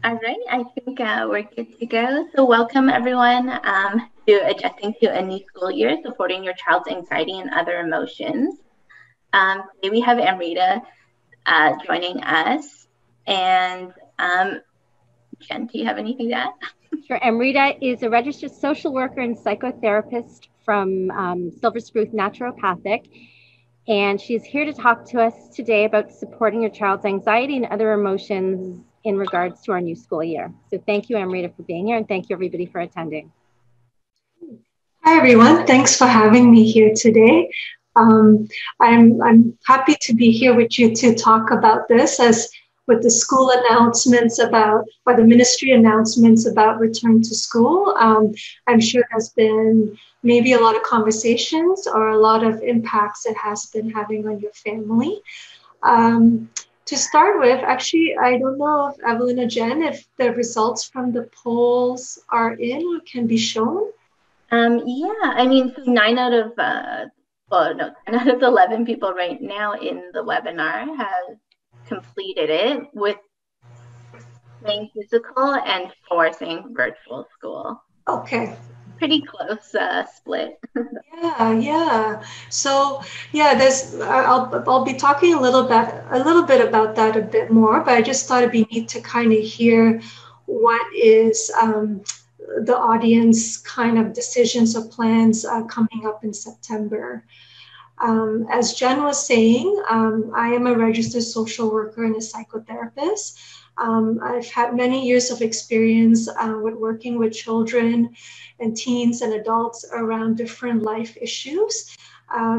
All right, I think we're good to go. So welcome everyone to Adjusting to a New School Year, Supporting Your Child's Anxiety and Other Emotions. Today we have Amrita joining us. And Jen, do you have anything to add? Sure. Amrita is a registered social worker and psychotherapist from Silver Spruce Naturopathic. And she's here to talk to us today about supporting your child's anxiety and other emotions in regards to our new school year. So thank you, Amrita, for being here, and thank you, everybody, for attending. Hi, everyone. Thanks for having me here today. I'm happy to be here with you to talk about this, as with the school announcements about, or the ministry announcements about return to school. I'm sure there's been maybe a lot of conversations or a lot of impacts it has been having on your family. To start with, actually, I don't know if Evelyn or Jen, if the results from the polls are in or can be shown. Yeah, I mean, so 10 out of 11 people right now in the webinar have completed it with saying physical and 4 saying virtual school. Okay. Pretty close split. Yeah. So there's I'll be talking a little bit about that a bit more, but I just thought it'd be neat to kind of hear what is the audience kind of decisions or plans coming up in September. As Jen was saying, I am a registered social worker and a psychotherapist. I've had many years of experience with working with children and teens and adults around different life issues.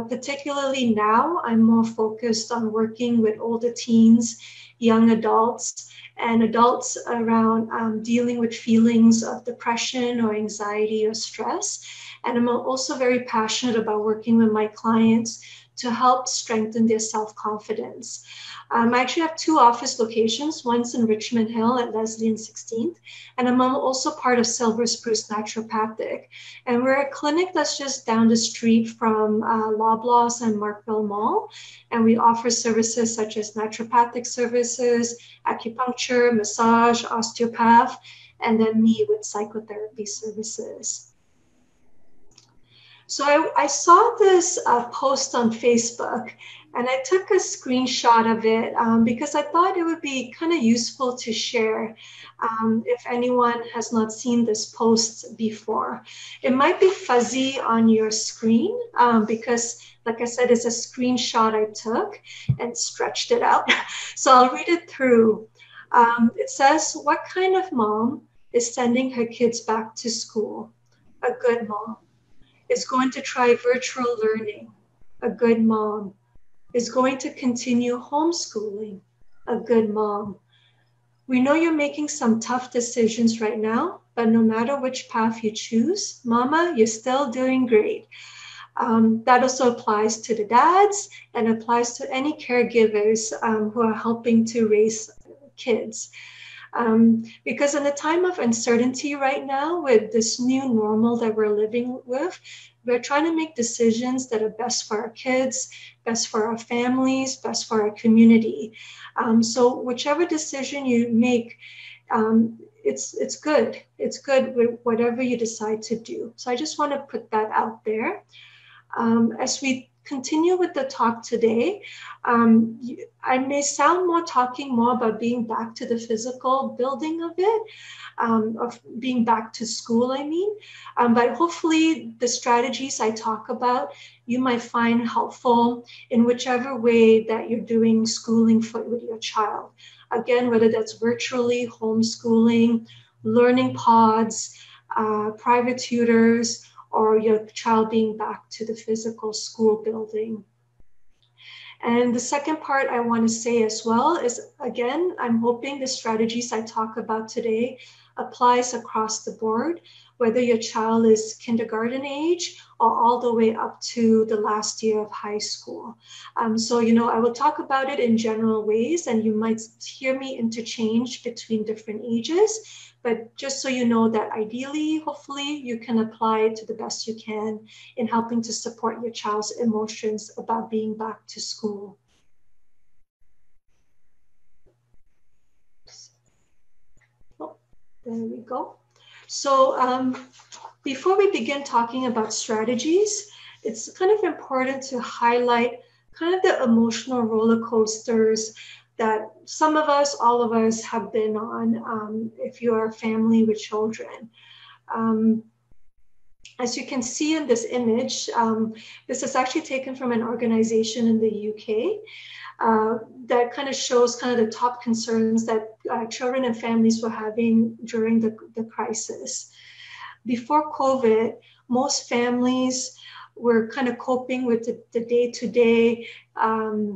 Particularly now, I'm more focused on working with older teens, young adults, and adults around dealing with feelings of depression or anxiety or stress. And I'm also very passionate about working with my clients to help strengthen their self-confidence. I actually have 2 office locations. One's in Richmond Hill at Leslie and 16th, and I'm also part of Silver Spruce Naturopathic. And we're a clinic that's just down the street from Loblaws and Markville Mall. And we offer services such as naturopathic services, acupuncture, massage, osteopath, and then me with psychotherapy services. So I saw this post on Facebook, and I took a screenshot of it because I thought it would be kind of useful to share if anyone has not seen this post before. It might be fuzzy on your screen because, like I said, it's a screenshot I took and stretched it out. So I'll read it through. It says, "What kind of mom is sending her kids back to school? A good mom. Is going to try virtual learning. A good mom. Is going to continue homeschooling. A good mom. We know you're making some tough decisions right now, but no matter which path you choose, Mama, you're still doing great." That also applies to the dads and applies to any caregivers who are helping to raise kids. Because in a time of uncertainty right now, with this new normal that we're living with, we're trying to make decisions that are best for our kids, best for our families, best for our community. So whichever decision you make, it's good. It's good with whatever you decide to do. So I just want to put that out there. As we continue with the talk today, I may sound talking more about being back to the physical building of it, of being back to school, I mean. But hopefully the strategies I talk about, you might find helpful in whichever way that you're doing schooling with your child. Again, whether that's virtually, homeschooling, learning pods, private tutors, or your child being back to the physical school building. And the second part I want to say as well is, again, I'm hoping the strategies I talk about today applies across the board, whether your child is kindergarten age or all the way up to the last year of high school. So, I will talk about it in general ways, and you might hear me interchange between different ages. But just so you know that ideally, hopefully, you can apply it to the best you can in helping to support your child's emotions about being back to school. There we go. So before we begin talking about strategies, it's kind of important to highlight kind of the emotional roller coasters that some of us, all of us have been on if you're a family with children. As you can see in this image, this is actually taken from an organization in the UK that kind of shows kind of the top concerns that children and families were having during the crisis. Before COVID, most families were kind of coping with the day-to-day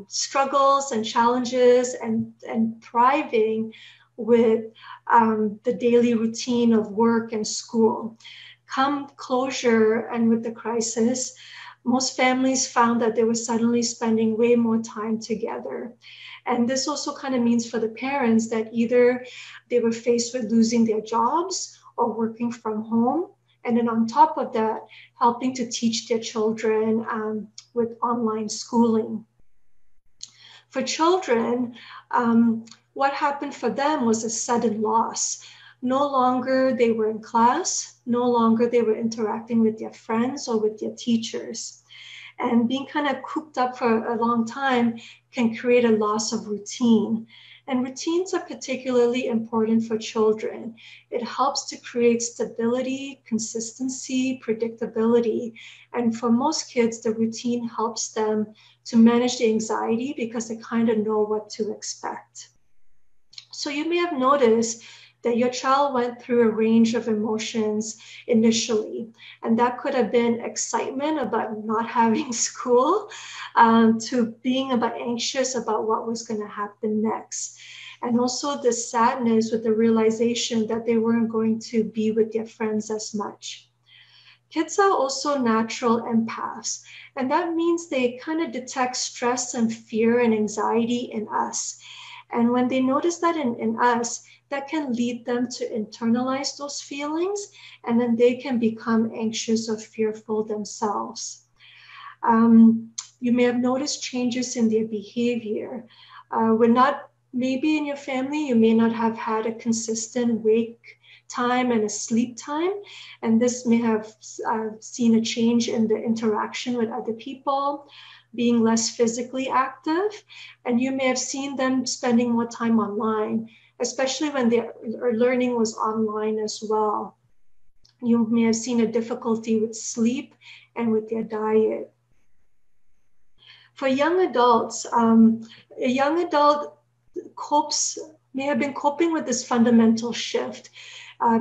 struggles and challenges and thriving with the daily routine of work and school. Come closure and with the crisis, most families found that they were suddenly spending way more time together. And this also kind of means for the parents that either they were faced with losing their jobs or working from home. And then on top of that, helping to teach their children with online schooling. For children, what happened for them was a sudden loss. No longer they were in class, no longer they were interacting with their friends or with their teachers. And being kind of cooped up for a long time can create a loss of routine. And routines are particularly important for children. It helps to create stability, consistency, predictability. And for most kids, the routine helps them to manage the anxiety because they kind of know what to expect. So you may have noticed that your child went through a range of emotions initially. And that could have been excitement about not having school to being about anxious about what was going to happen next. And also the sadness with the realization that they weren't going to be with their friends as much. Kids are also natural empaths. And that means they kind of detect stress and fear and anxiety in us. And when they notice that in us, that can lead them to internalize those feelings, and then they can become anxious or fearful themselves. You may have noticed changes in their behavior. Maybe in your family, you may not have had a consistent wake time and a sleep time, and this may have seen a change in the interaction with other people, being less physically active, and you may have seen them spending more time online, especially when their learning was online as well. You may have seen a difficulty with sleep and with their diet. For young adults, a young adult may have been coping with this fundamental shift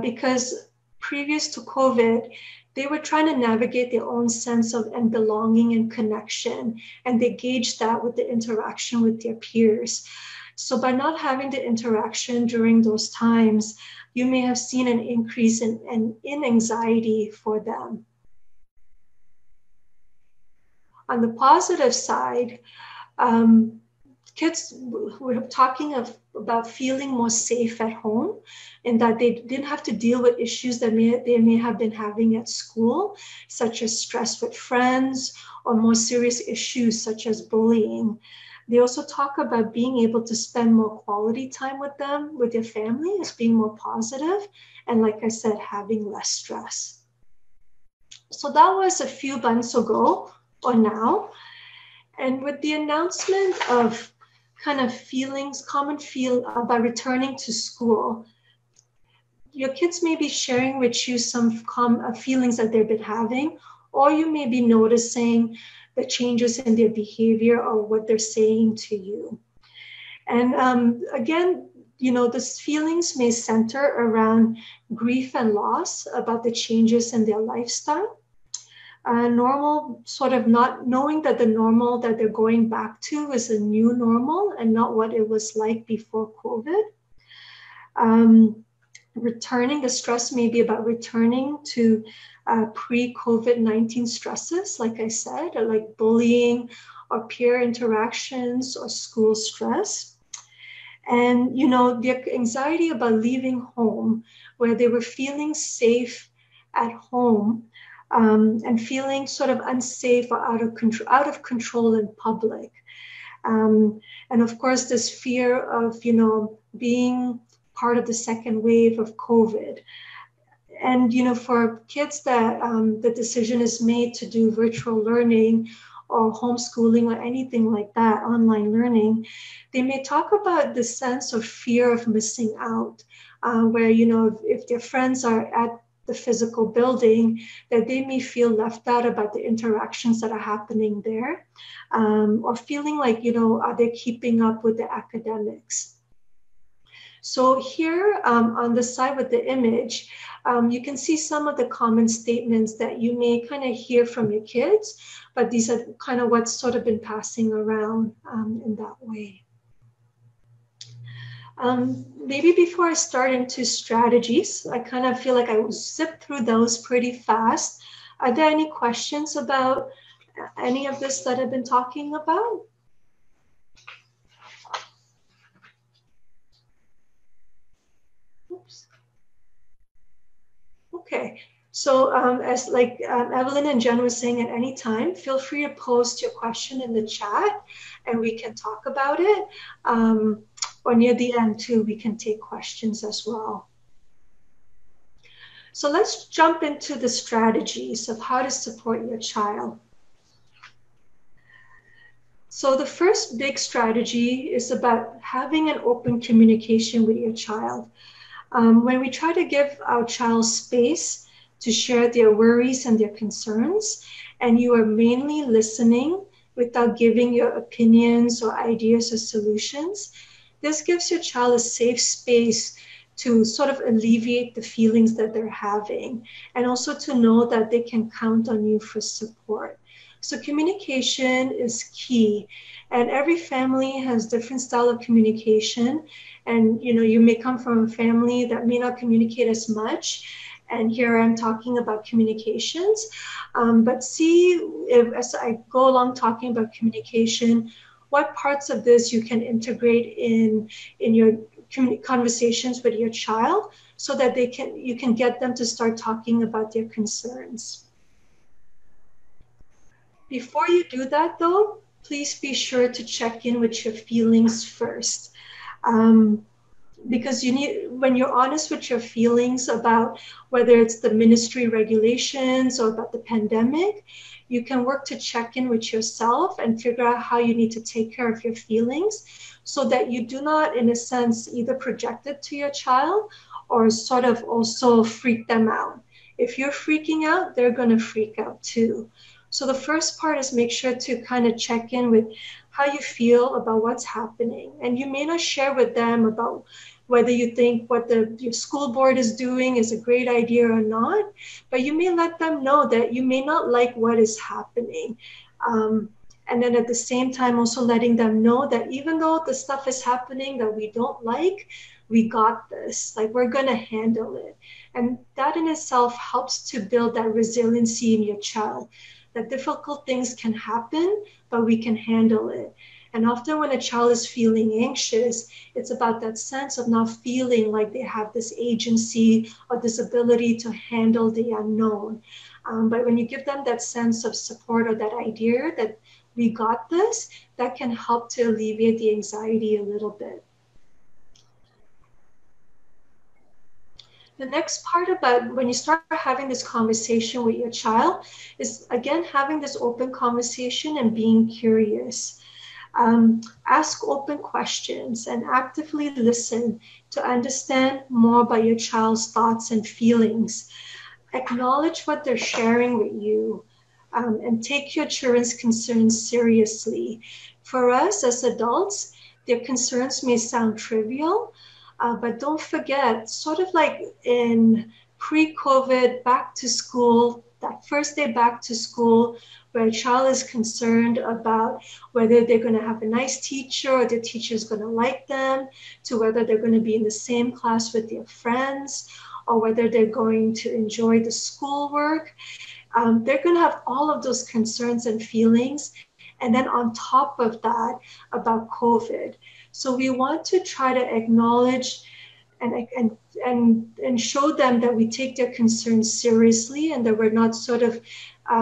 because previous to COVID, they were trying to navigate their own sense of and belonging and connection, and they gauged that with the interaction with their peers. So by not having the interaction during those times, you may have seen an increase in anxiety for them. On the positive side, kids were talking about feeling more safe at home, and that they didn't have to deal with issues that they may have been having at school, such as stress with friends or more serious issues such as bullying. They also talk about being able to spend more quality time with them, with their family, as being more positive, and like I said, having less stress. So that was a few months ago or now. And with the announcement of kind of common feel about returning to school, your kids may be sharing with you some feelings that they've been having, or you may be noticing the changes in their behavior or what they're saying to you. And again, these feelings may center around grief and loss about the changes in their lifestyle. Normal, sort of not knowing that the normal that they're going back to is a new normal and not what it was like before COVID. The stress may be about returning to pre-COVID-19 stresses, like I said, like bullying or peer interactions or school stress. And, the anxiety about leaving home, where they were feeling safe at home, and feeling sort of unsafe or out of control in public. And of course, this fear of, being part of the second wave of COVID. And, for kids that the decision is made to do virtual learning or homeschooling or anything like that, online learning, they may talk about the sense of fear of missing out, where, if their friends are at the physical building, that they may feel left out about the interactions that are happening there, or feeling like, are they keeping up with the academics? So here on the side with the image, you can see some of the common statements that you may kind of hear from your kids, but these are kind of what's sort of been passing around in that way. Maybe before I start into strategies, I kind of feel like I will zip through those pretty fast. Are there any questions about any of this that I've been talking about? Oops. Okay, so as Evelyn and Jen were saying, at any time, feel free to post your question in the chat and we can talk about it. Or near the end too, we can take questions as well. So let's jump into the strategies of how to support your child. So the first big strategy is about having an open communication with your child. When we try to give our child space to share their worries and their concerns, and you are mainly listening without giving your opinions or ideas or solutions, this gives your child a safe space to sort of alleviate the feelings that they're having, and also to know that they can count on you for support. So communication is key, and every family has different style of communication. And you may come from a family that may not communicate as much. And here I'm talking about communications. But see, as I go along talking about communication, what parts of this you can integrate in your conversations with your child, so that you can get them to start talking about their concerns. Before you do that though, please be sure to check in with your feelings first. Because when you're honest with your feelings about whether it's the ministry regulations or about the pandemic, you can work to check in with yourself and figure out how you need to take care of your feelings, so that you do not, in a sense, either project it to your child or sort of also freak them out. If you're freaking out, they're going to freak out too. So the first part is make sure to kind of check in with how you feel about what's happening. And you may not share with them about whether you think what your school board is doing is a great idea or not, but you may let them know that you may not like what is happening. And then at the same time, also letting them know that even though the stuff is happening that we don't like, we got this, like we're gonna handle it. And that in itself helps to build that resiliency in your child, that difficult things can happen, but we can handle it. And often when a child is feeling anxious, it's about that sense of not feeling like they have this agency or this ability to handle the unknown. But when you give them that sense of support or that idea that we got this, that can help to alleviate the anxiety a little bit. The next part about when you start having this conversation with your child is, again, having this open conversation and being curious. Ask open questions and actively listen to understand more about your child's thoughts and feelings. Acknowledge what they're sharing with you, and take your children's concerns seriously. For us as adults, their concerns may sound trivial, but don't forget, sort of like in pre-COVID, back to school, that first day back to school, where a child is concerned about whether they're going to have a nice teacher or the teacher is going to like them, to whether they're going to be in the same class with their friends, or whether they're going to enjoy the schoolwork. They're going to have all of those concerns and feelings. And then on top of that, about COVID. So we want to try to acknowledge and show them that we take their concerns seriously and that we're not sort of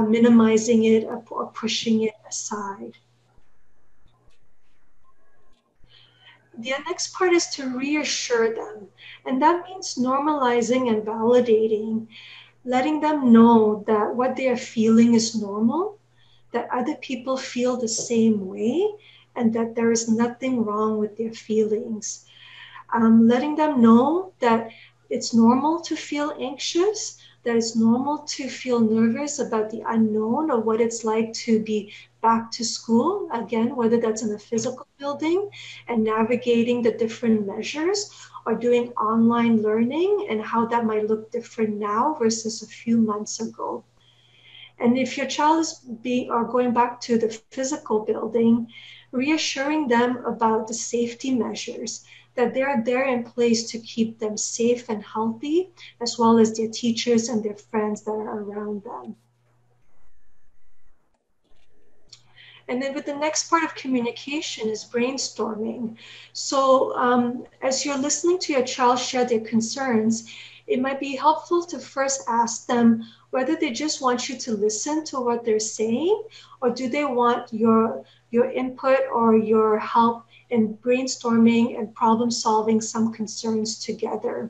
minimizing it or pushing it aside. The next part is to reassure them. And that means normalizing and validating, letting them know that what they are feeling is normal, that other people feel the same way, and that there is nothing wrong with their feelings. Letting them know that it's normal to feel anxious, that it's normal to feel nervous about the unknown or what it's like to be back to school, again, whether that's in a physical building and navigating the different measures, or doing online learning and how that might look different now versus a few months ago. And if your child is going back to the physical building, reassuring them about the safety measures, that they're there in place to keep them safe and healthy, as well as their teachers and their friends that are around them. And then with the next part of communication is brainstorming. So as you're listening to your child share their concerns, it might be helpful to first ask them whether they just want you to listen to what they're saying, or do they want your input or your help in brainstorming and problem solving some concerns together.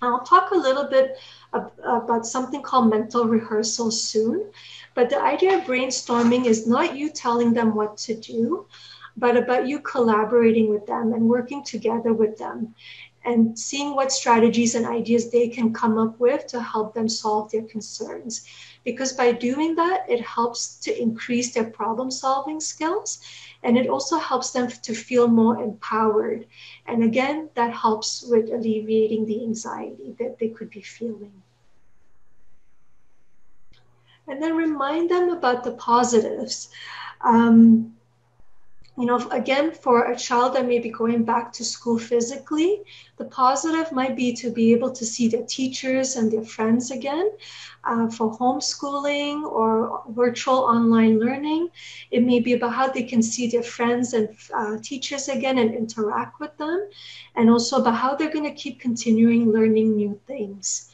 I'll talk a little bit about something called mental rehearsal soon, but the idea of brainstorming is not you telling them what to do, but about you collaborating with them and working together with them and seeing what strategies and ideas they can come up with to help them solve their concerns. Because by doing that, it helps to increase their problem solving skills, and it also helps them to feel more empowered. And again, that helps with alleviating the anxiety that they could be feeling. And then remind them about the positives. Again, for a child that may be going back to school physically, the positive might be to be able to see their teachers and their friends again. For homeschooling or virtual online learning, it may be about how they can see their friends and teachers again and interact with them, and also about how they're going to keep continuing learning new things.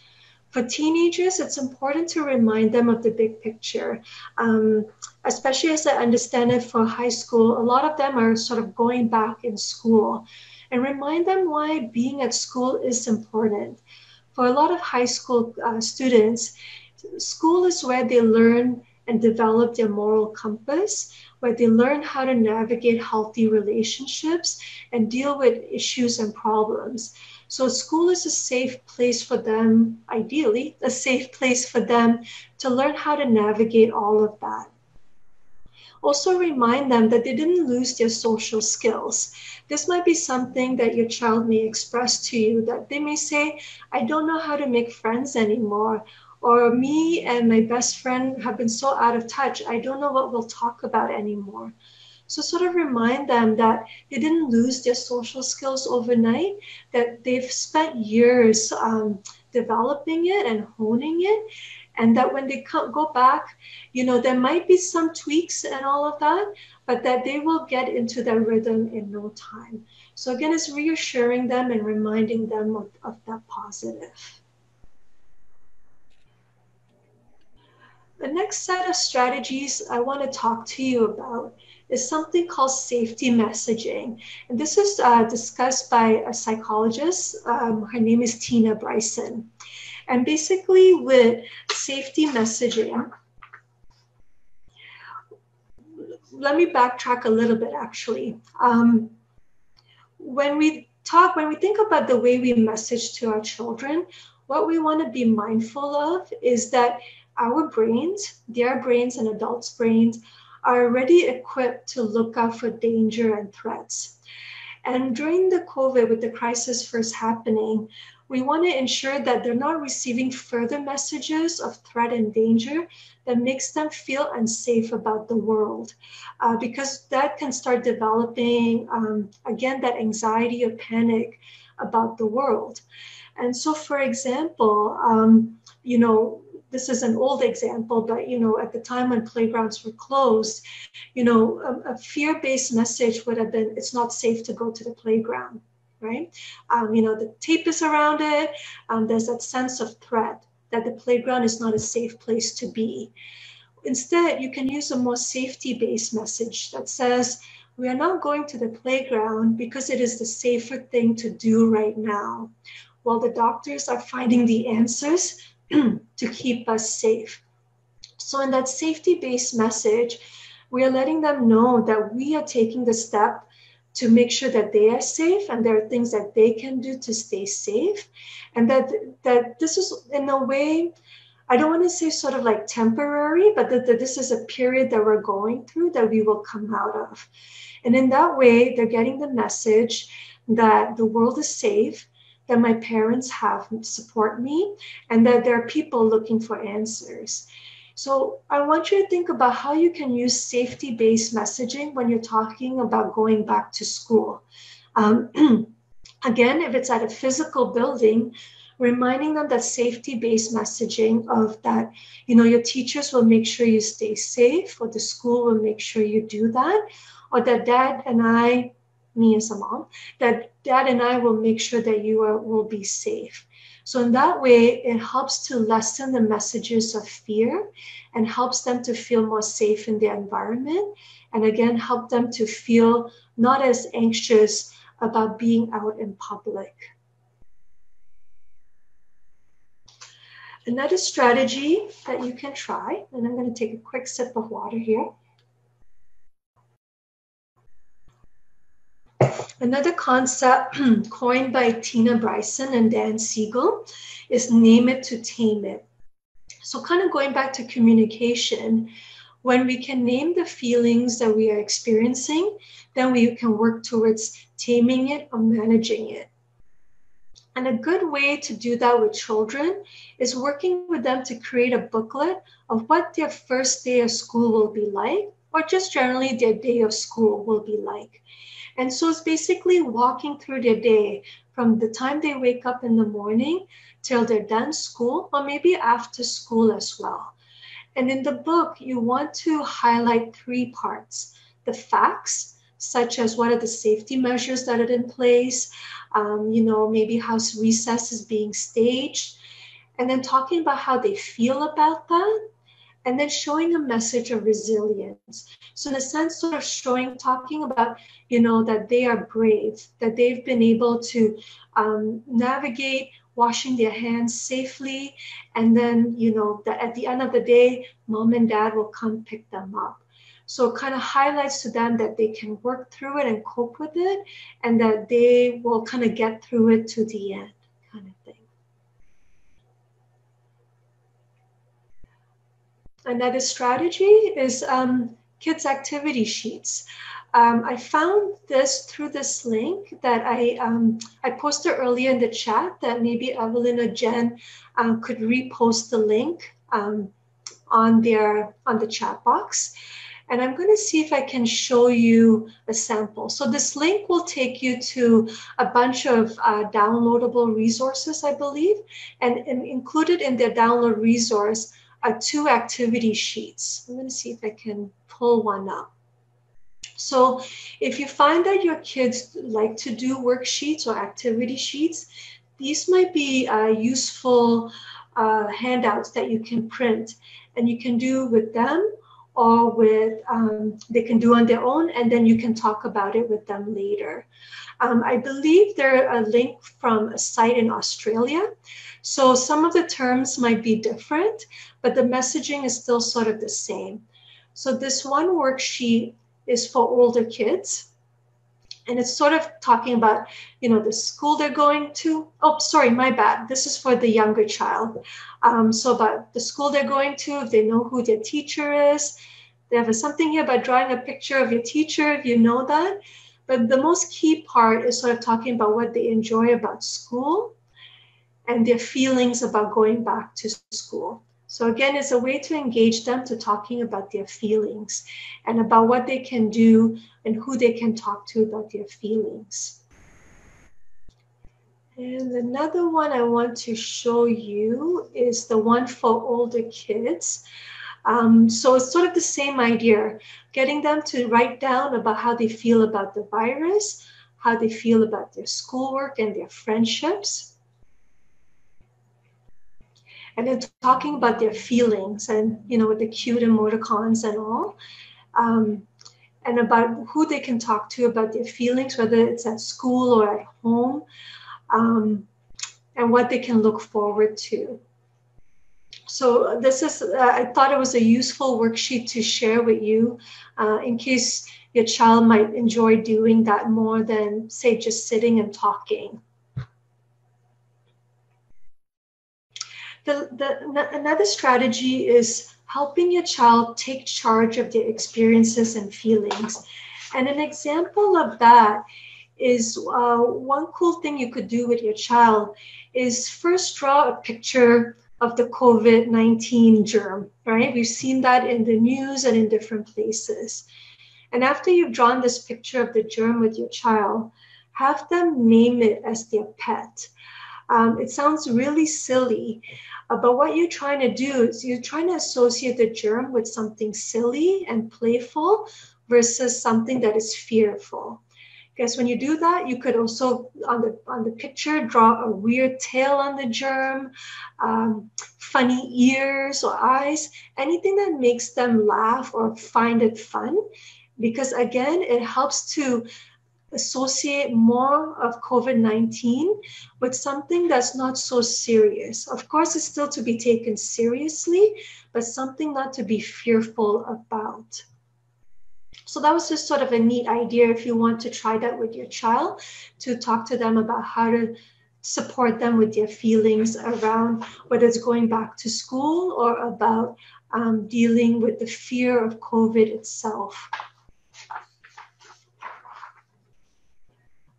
For teenagers, it's important to remind them of the big picture, especially as I understand it for high school. A lot of them are sort of going back in school, and remind them why being at school is important. For a lot of high school students, school is where they learn and develop their moral compass, where they learn how to navigate healthy relationships and deal with issues and problems. So school is a safe place for them, ideally, a safe place for them to learn how to navigate all of that. Also remind them that they didn't lose their social skills. This might be something that your child may express to you, that they may say, I don't know how to make friends anymore, or me and my best friend have been so out of touch, I don't know what we'll talk about anymore. So sort of remind them that they didn't lose their social skills overnight, that they've spent years developing it and honing it, and that when they go back, there might be some tweaks and all of that, but that they will get into that rhythm in no time. So again, it's reassuring them and reminding them of that positive. The next set of strategies I want to talk to you about is something called safety messaging. And this is discussed by a psychologist. Her name is Tina Bryson. And basically with safety messaging, let me backtrack a little bit actually. When we think about the way we message to our children, what we want to be mindful of is that our brains, their brains and adults' brains, are already equipped to look out for danger and threats. And during the COVID, with the crisis first happening, we want to ensure that they're not receiving further messages of threat and danger that makes them feel unsafe about the world, because that can start developing, again, that anxiety or panic about the world. And so, for example, this is an old example, but at the time when playgrounds were closed, a fear-based message would have been, it's not safe to go to the playground, right? The tape is around it. There's that sense of threat that the playground is not a safe place to be. Instead, you can use a more safety-based message that says, we are not going to the playground because it is the safer thing to do right now, while the doctors are finding the answers to keep us safe. So in that safety-based message, we are letting them know that we are taking the step to make sure that they are safe, and there are things that they can do to stay safe. And that this is, in a way, I don't want to say sort of like temporary, but that this is a period that we're going through that we will come out of. And in that way, they're getting the message that the world is safe, that my parents have support me, and that there are people looking for answers. So I want you to think about how you can use safety-based messaging when you're talking about going back to school. Again, if it's at a physical building, reminding them that safety-based messaging of that, your teachers will make sure you stay safe, or the school will make sure you do that, or that dad and I, me as a mom, that dad and I will make sure that you will be safe. So in that way, it helps to lessen the messages of fear and helps them to feel more safe in their environment. And again, help them to feel not as anxious about being out in public. Another strategy that you can try, and I'm going to take a quick sip of water here. Another concept coined by Tina Bryson and Dan Siegel is name it to tame it. So kind of going back to communication, when we can name the feelings that we are experiencing, then we can work towards taming it or managing it. And a good way to do that with children is working with them to create a booklet of what their first day of school will be like, or just generally their day of school will be like. And so it's basically walking through their day from the time they wake up in the morning till they're done school, or maybe after school as well. And in the book, you want to highlight 3 parts: the facts, such as what are the safety measures that are in place, maybe how recess is being staged, and then talking about how they feel about that, and then showing a message of resilience. So in a sense, sort of talking about, that they are brave, that they've been able to navigate washing their hands safely. And then, that at the end of the day, mom and dad will come pick them up. So it kind of highlights to them that they can work through it and cope with it, and that they will kind of get through it to the end, kind of thing. Another strategy is kids' activity sheets. I found this through this link that I posted earlier in the chat, that maybe Evelyn or Jen could repost the link on the chat box. And I'm going to see if I can show you a sample. So this link will take you to a bunch of downloadable resources, I believe, and included in their download resource are 2 activity sheets. I'm going to see if I can pull one up. So if you find that your kids like to do worksheets or activity sheets, these might be useful handouts that you can print, and you can do with them, or with they can do on their own, and then you can talk about it with them later. I believe they're a link from a site in Australia. So some of the terms might be different, but the messaging is still sort of the same. So this one worksheet is for older kids. And it's sort of talking about, the school they're going to. Oh, sorry, my bad. This is for the younger child. So about the school they're going to, if they know who their teacher is. They have something here about drawing a picture of your teacher, if you know that. But the most key part is sort of talking about what they enjoy about school and their feelings about going back to school. So again, it's a way to engage them to talking about their feelings and about what they can do and who they can talk to about their feelings. And another one I want to show you is the one for older kids. So it's sort of the same idea, getting them to write down about how they feel about the virus, how they feel about their schoolwork and their friendships. And then talking about their feelings and, with the cute emoticons and all. and about who they can talk to about their feelings, whether it's at school or at home, and what they can look forward to. So this is, I thought it was a useful worksheet to share with you in case your child might enjoy doing that more than, say, just sitting and talking. Another strategy is helping your child take charge of their experiences and feelings. And an example of that is one cool thing you could do with your child is first draw a picture of the COVID-19 germ, right? We've seen that in the news and in different places. And after you've drawn this picture of the germ with your child, have them name it as their pet. It sounds really silly, but what you're trying to do is you're trying to associate the germ with something silly and playful versus something that is fearful. Because when you do that, you could also, on the picture, draw a weird tail on the germ, funny ears or eyes, anything that makes them laugh or find it fun. Because again, it helps to associate more of COVID-19 with something that's not so serious. Of course, it's still to be taken seriously, but something not to be fearful about. So that was just sort of a neat idea if you want to try that with your child, to talk to them about how to support them with their feelings around whether it's going back to school or about dealing with the fear of COVID itself.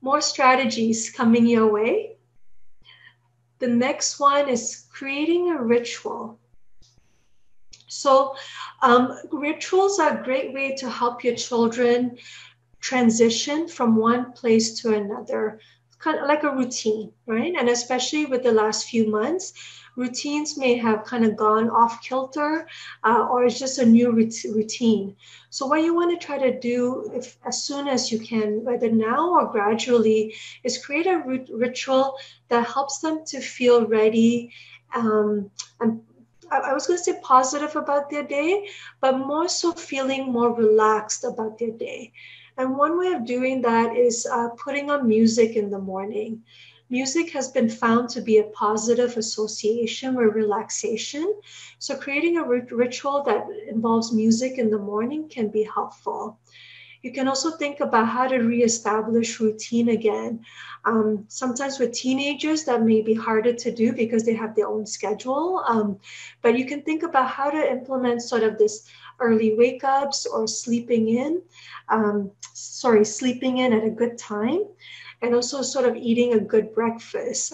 More strategies coming your way. The next one is creating a ritual. So rituals are a great way to help your children transition from one place to another, kind of like a routine, right? And especially with the last few months, routines may have kind of gone off kilter or it's just a new routine. So what you want to try to do as soon as you can, whether now or gradually, is create a ritual that helps them to feel ready and I was going to say positive about their day, but more so feeling more relaxed about their day. And one way of doing that is putting on music in the morning. Music has been found to be a positive association with relaxation. So creating a ritual that involves music in the morning can be helpful. You can also think about how to reestablish routine again. Sometimes with teenagers, that may be harder to do because they have their own schedule. But you can think about how to implement sort of this early wake-ups or sleeping in at a good time, and also sort of eating a good breakfast.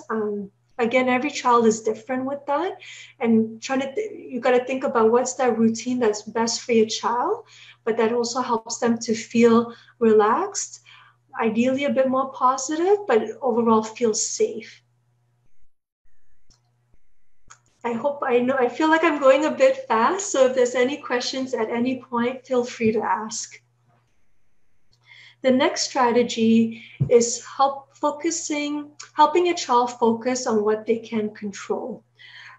Again, every child is different with that, and you got to think about what's that routine that's best for your child, but that also helps them to feel relaxed, ideally a bit more positive, but overall feel safe. I feel like I'm going a bit fast, so if there's any questions at any point, feel free to ask. The next strategy is helping a child focus on what they can control.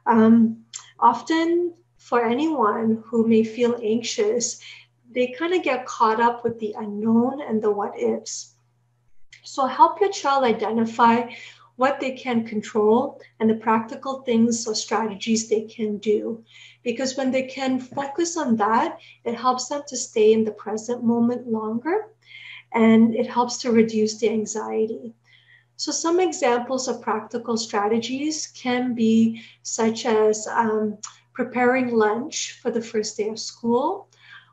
Often for anyone who may feel anxious, they kind of get caught up with the unknown and the what ifs. So help your child identify what they can control and the practical things or strategies they can do. Because when they can focus on that, it helps them to stay in the present moment longer, and it helps to reduce the anxiety. So some examples of practical strategies can be such as preparing lunch for the first day of school,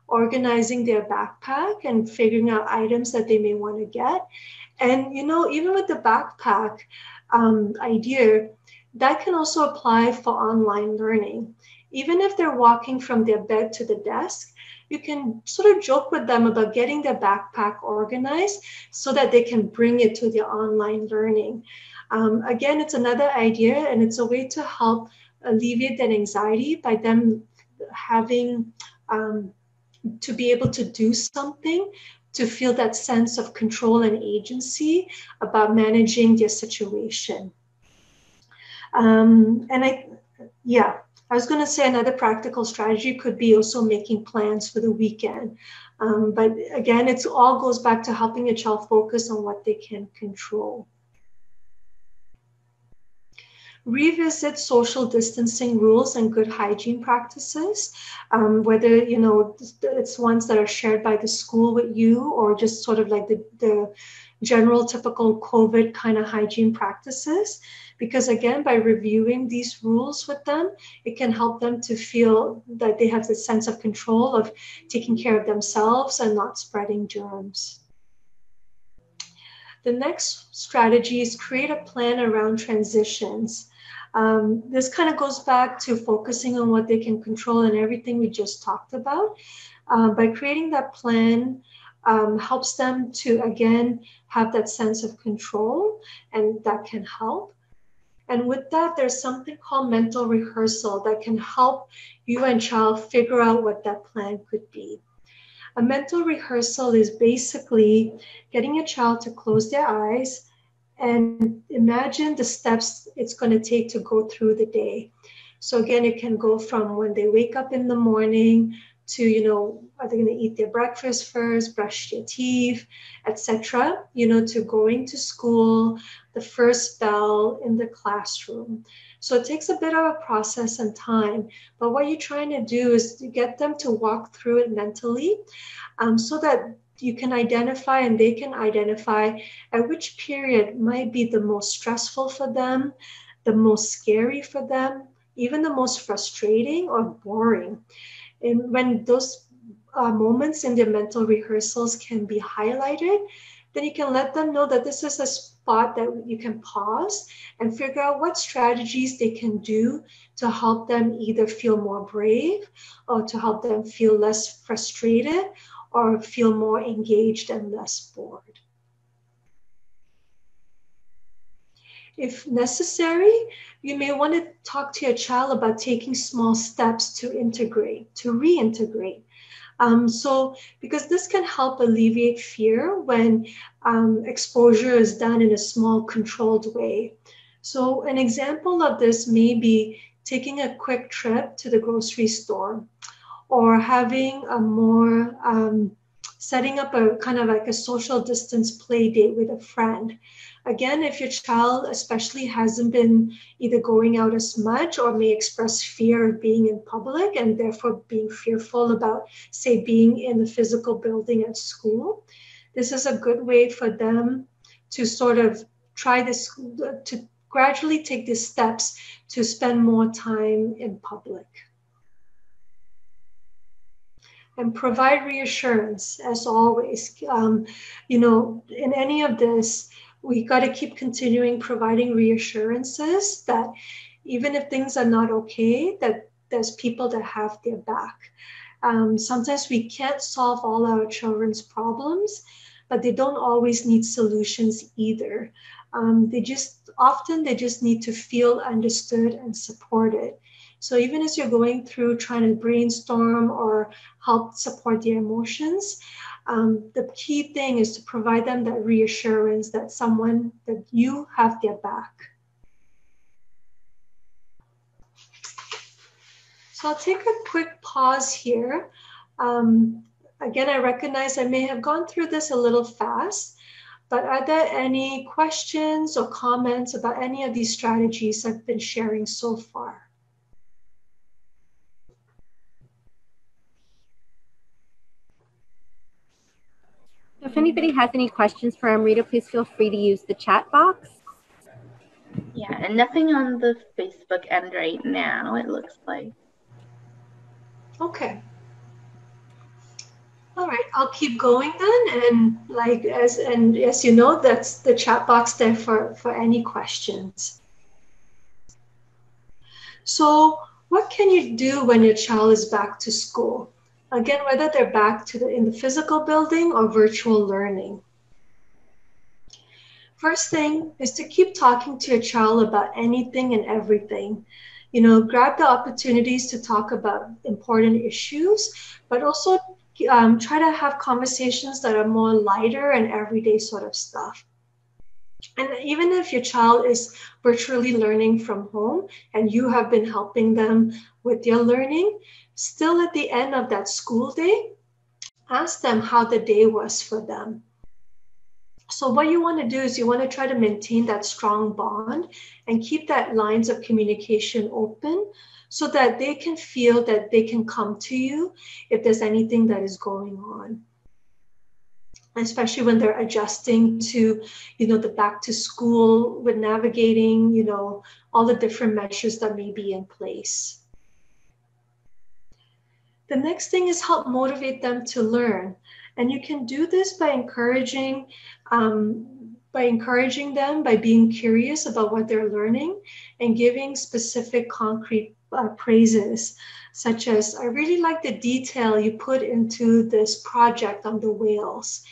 organizing their backpack and figuring out items that they may want to get. And, even with the backpack idea, that can also apply for online learning. Even if they're walking from their bed to the desk, you can sort of joke with them about getting their backpack organized so that they can bring it to their online learning. Again, it's another idea, and it's a way to help alleviate that anxiety by them having to be able to do something, to feel that sense of control and agency about managing their situation. I was going to say another practical strategy could be also making plans for the weekend. But again, it all goes back to helping a child focus on what they can control. Revisit social distancing rules and good hygiene practices, whether it's ones that are shared by the school with you or just sort of like the general typical COVID kind of hygiene practices. Because again, by reviewing these rules with them, it can help them to feel that they have the sense of control of taking care of themselves and not spreading germs. The next strategy is create a plan around transitions. This kind of goes back to focusing on what they can control and everything we just talked about. By creating that plan, helps them to, again, have that sense of control, and that can help. And with that, there's something called mental rehearsal that can help you and child figure out what that plan could be. A mental rehearsal is basically getting a child to close their eyes and imagine the steps it's going to take to go through the day. So again, it can go from when they wake up in the morning to, are they going to eat their breakfast first, brush their teeth, etc., to going to school, the first bell in the classroom. So it takes a bit of a process and time, but what you're trying to do is to get them to walk through it mentally, so that you can identify and they can identify at which period might be the most stressful for them, the most scary for them, even the most frustrating or boring. And when those moments in their mental rehearsals can be highlighted, then you can let them know that this is a spot that you can pause and figure out what strategies they can do to help them either feel more brave or to help them feel less frustrated or feel more engaged and less bored. If necessary, you may want to talk to your child about taking small steps to reintegrate. Because this can help alleviate fear when exposure is done in a small, controlled way. So an example of this may be taking a quick trip to the grocery store, or having a more, setting up a kind of like a social distance play date with a friend. Again, if your child especially hasn't been either going out as much or may express fear of being in public and therefore being fearful about, say, being in the physical building at school, this is a good way for them to sort of try this, to gradually take these steps to spend more time in public. And provide reassurance, as always. In any of this, we got to keep continuing providing reassurances that even if things are not okay, that there's people that have their back. Sometimes we can't solve all our children's problems, but they don't always need solutions either. They just need to feel understood and supported. So even as you're going through trying to brainstorm or help support their emotions, the key thing is to provide them that reassurance that you have their back. So I'll take a quick pause here. Again, I recognize I may have gone through this a little fast, but are there any questions or comments about any of these strategies I've been sharing so far? If anybody has any questions for Amrita, please feel free to use the chat box. Yeah, and nothing on the Facebook end right now, it looks like. Okay. All right, I'll keep going then. And as you know, that's the chat box there for any questions. So what can you do when your child is back to school? Again, whether they're back in the physical building or virtual learning. First thing is to keep talking to your child about anything and everything. Grab the opportunities to talk about important issues, but also try to have conversations that are more lighter and everyday sort of stuff. And even if your child is virtually learning from home and you have been helping them with their learning, still at the end of that school day, ask them how the day was for them. So what you want to do is you want to try to maintain that strong bond and keep that lines of communication open so that they can feel that they can come to you if there's anything that is going on. Especially when they're adjusting to, the back to school, with navigating, all the different measures that may be in place. The next thing is help motivate them to learn. And you can do this by encouraging them, by being curious about what they're learning and giving specific concrete praises, such as, I really like the detail you put into this project on the whales.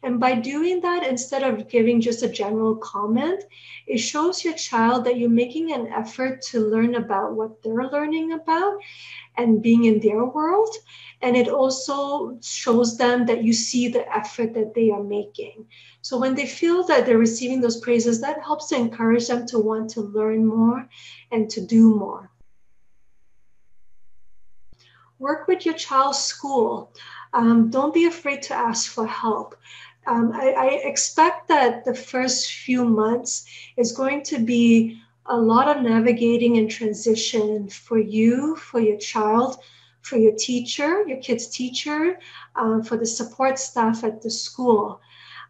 And by doing that, instead of giving just a general comment, it shows your child that you're making an effort to learn about what they're learning about and being in their world. And it also shows them that you see the effort that they are making. So when they feel that they're receiving those praises, that helps to encourage them to want to learn more and to do more. Work with your child's school. Don't be afraid to ask for help. I expect that the first few months is going to be a lot of navigating and transition for you, for your child, for your teacher, your kid's teacher, for the support staff at the school.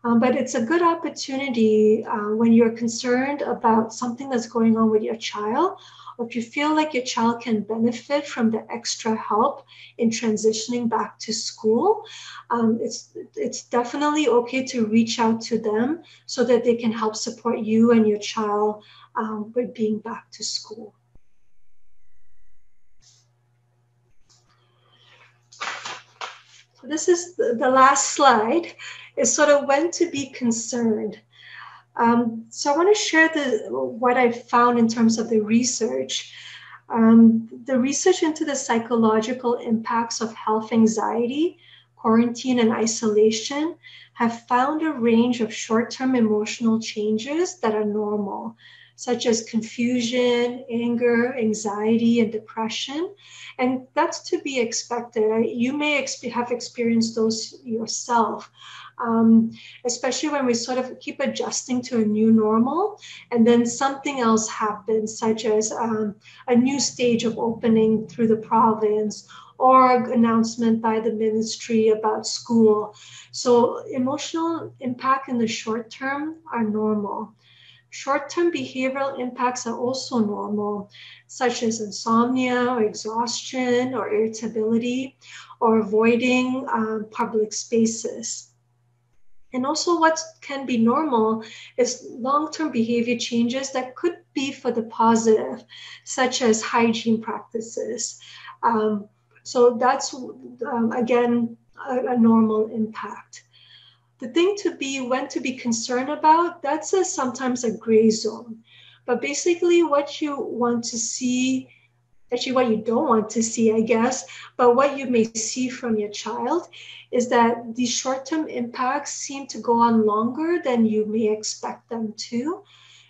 But it's a good opportunity when you're concerned about something that's going on with your child, or if you feel like your child can benefit from the extra help in transitioning back to school, it's definitely okay to reach out to them so that they can help support you and your child with being back to school. So this is the last slide, is sort of when to be concerned. So I want to share what I found in terms of the research. The research into the psychological impacts of health anxiety, quarantine, and isolation have found a range of short-term emotional changes that are normal, such as confusion, anger, anxiety, and depression. And that's to be expected. You may have experienced those yourself. Especially when we sort of keep adjusting to a new normal, and then something else happens, such as a new stage of opening through the province or an announcement by the ministry about school. So emotional impact in the short term are normal. Short-term behavioral impacts are also normal, such as insomnia or exhaustion or irritability or avoiding public spaces. And also what can be normal is long-term behavior changes that could be for the positive, such as hygiene practices. So that's, again, a normal impact. The thing when to be concerned about, that's sometimes a gray zone. But basically what you want to see, actually what you don't want to see, I guess, but what you may see from your child is that these short-term impacts seem to go on longer than you may expect them to.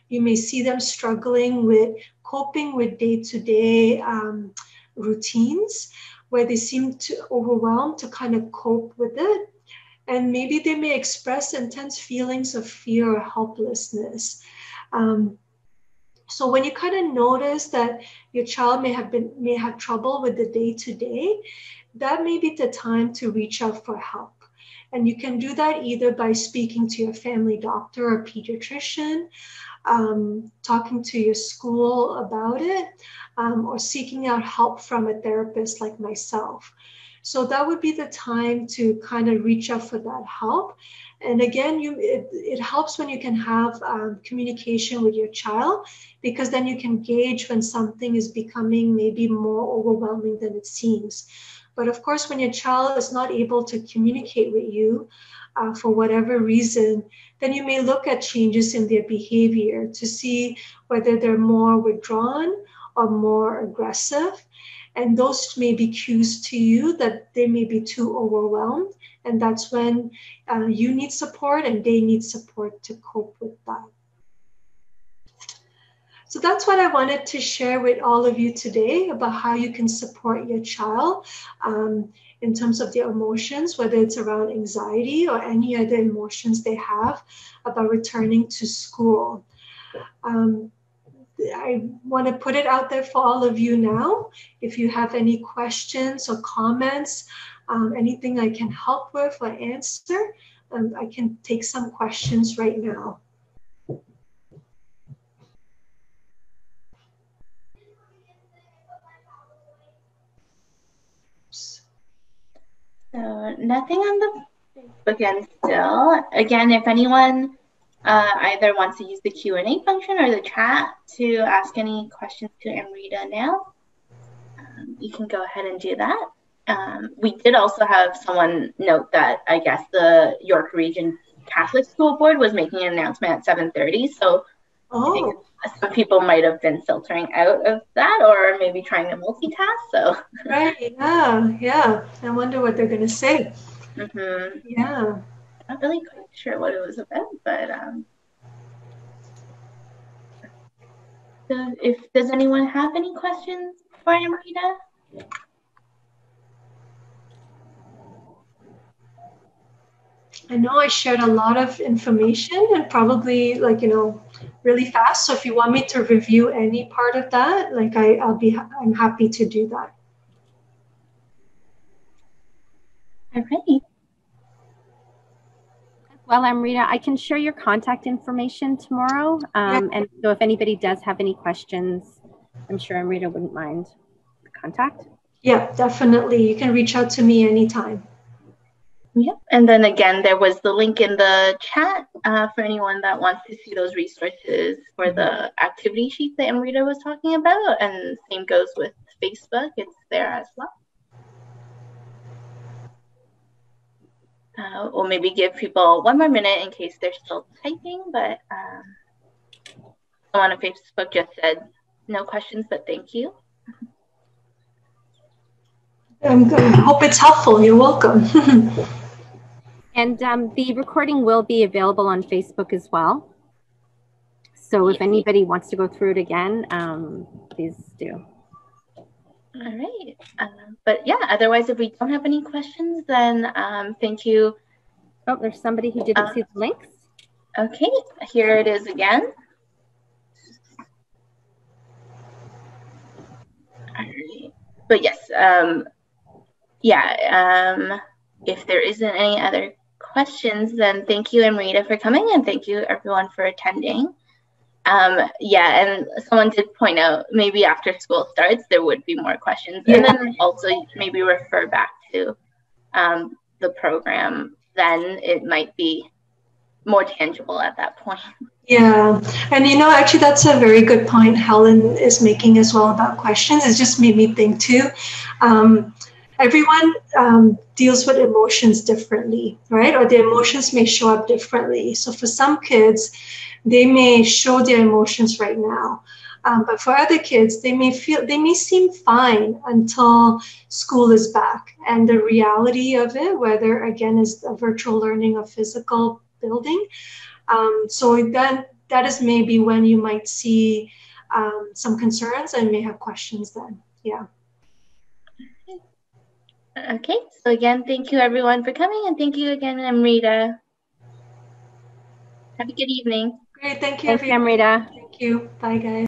You may see them struggling with coping with day-to-day routines where they seem to overwhelmed to kind of cope with it. And maybe they may express intense feelings of fear or helplessness. So when you kind of notice that your child may have trouble with the day-to-day, that may be the time to reach out for help. And you can do that either by speaking to your family doctor or pediatrician, talking to your school about it, or seeking out help from a therapist like myself. So that would be the time to kind of reach out for that help. And again, it helps when you can have communication with your child, because then you can gauge when something is becoming maybe more overwhelming than it seems. But of course, when your child is not able to communicate with you for whatever reason, then you may look at changes in their behavior to see whether they're more withdrawn or more aggressive. And those may be cues to you that they may be too overwhelmed. And that's when you need support and they need support to cope with that. So that's what I wanted to share with all of you today about how you can support your child in terms of their emotions, whether it's around anxiety or any other emotions they have about returning to school. I want to put it out there for all of you now. If you have any questions or comments, anything I can help with or answer, I can take some questions right now. So nothing on the Facebook end still. Again, if anyone either wants to use the Q&A function or the chat to ask any questions to Amrita now, you can go ahead and do that. We did also have someone note that I guess the York Region Catholic School Board was making an announcement at 7:30. So I think some people might have been filtering out of that or maybe trying to multitask. So right, yeah. I wonder what they're going to say. Mm-hmm. Yeah. Not really quite sure what it was about, but so does anyone have any questions for Amrita? I know I shared a lot of information and probably really fast. So if you want me to review any part of that, I'm happy to do that. All right. Well, Amrita, I can share your contact information tomorrow. And so if anybody does have any questions, I'm sure Amrita wouldn't mind the contact. Yeah, definitely. You can reach out to me anytime. Yep. And then again, there was the link in the chat for anyone that wants to see those resources for the activity sheet that Amrita was talking about. And same goes with Facebook. It's there as well. We'll maybe give people one more minute in case they're still typing, but someone on Facebook just said no questions, but thank you. I'm good. I hope it's helpful. You're welcome. And the recording will be available on Facebook as well. So if anybody wants to go through it again, please do. All right. But yeah, otherwise, if we don't have any questions, then thank you. Oh, there's somebody who didn't see the links. Okay, here it is again. All right. But yes, if there isn't any other questions, then thank you, Amrita, for coming, and thank you, everyone, for attending. And someone did point out maybe after school starts, there would be more questions. And then also maybe refer back to the program, then it might be more tangible at that point. Yeah, and actually that's a very good point Helen is making as well about questions. It just made me think too. Everyone deals with emotions differently, right? Or their emotions may show up differently. So for some kids, they may show their emotions right now. But for other kids, they may seem fine until school is back. And the reality of it, whether again is a virtual learning or physical building. So then that is maybe when you might see some concerns and may have questions then. Yeah. Okay, so again, thank you everyone for coming, and thank you again, Amrita. Have a good evening. Great, thank you. Thanks, Amrita. Thank you. Bye, guys.